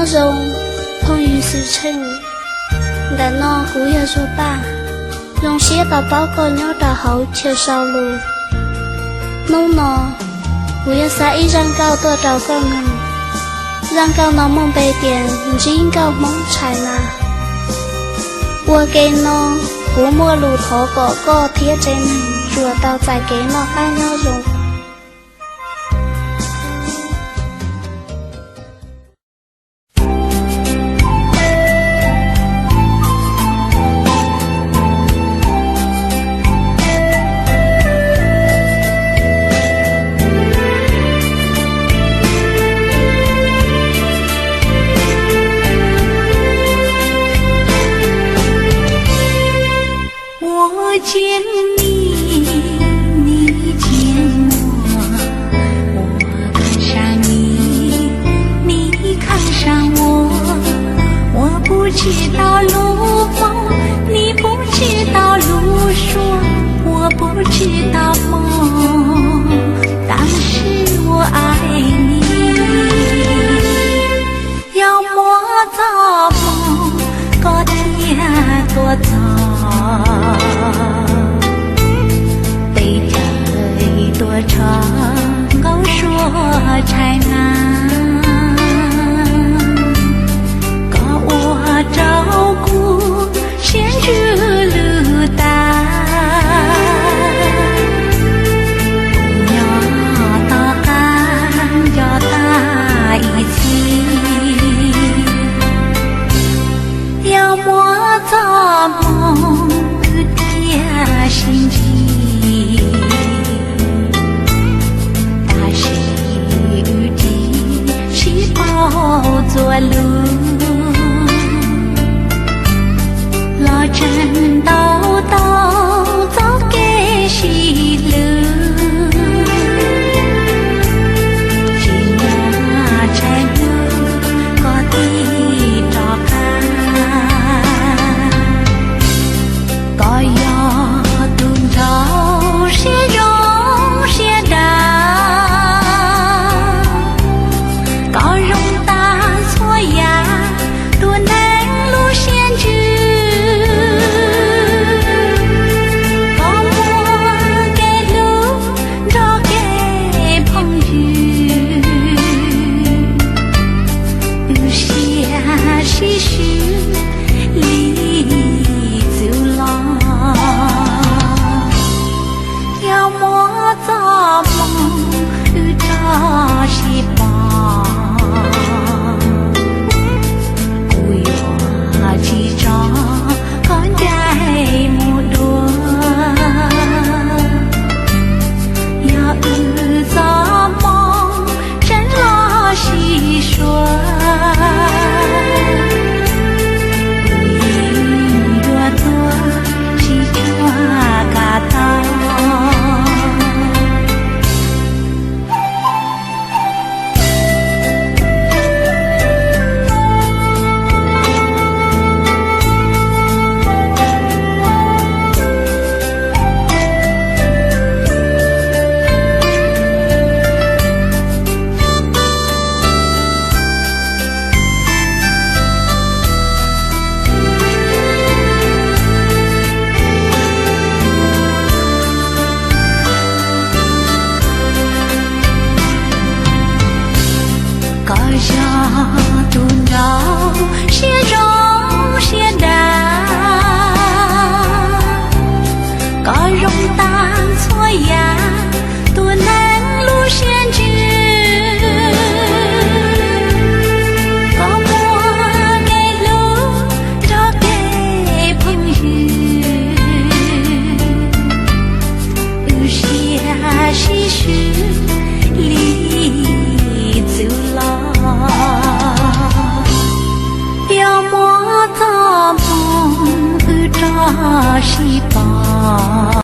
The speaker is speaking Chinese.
nó rồng phong yu sự chân đã nó cú ya số ba rồng xía tao báo con nhớ tao hậu chiều sau lù nông nó cú ya sa ý răng cao tôi tao con ngần răng cao nó mong bề tiền riêng cao mong trái na qua cây nó cú mua lù thỏ có thiết trên chùa tao giải kế nó khai nhau rồi见你，你见我，我看上你，你看上我。我不知道路吗？你不知道路说，我不知道梦。当时我爱你，要我怎么个天多早？背着多长高说柴南，搞我照顾先知路单，要到干要在一起，要我怎么心机，大石雨滴是包作路，老真道早给西路，只那柴路高地照看，高要朝鲜荣鲜的高荣大错呀多能路线知高我给路找给朋友有些事实里走了要我怎么找西方？不要记着看待不多，要怎么真了细说？不越多是抓嘎达。高下顿绕些容些难，高容大错呀多能路线知，高我给路找给朋友，有些事实里走了。要我怎么找西方？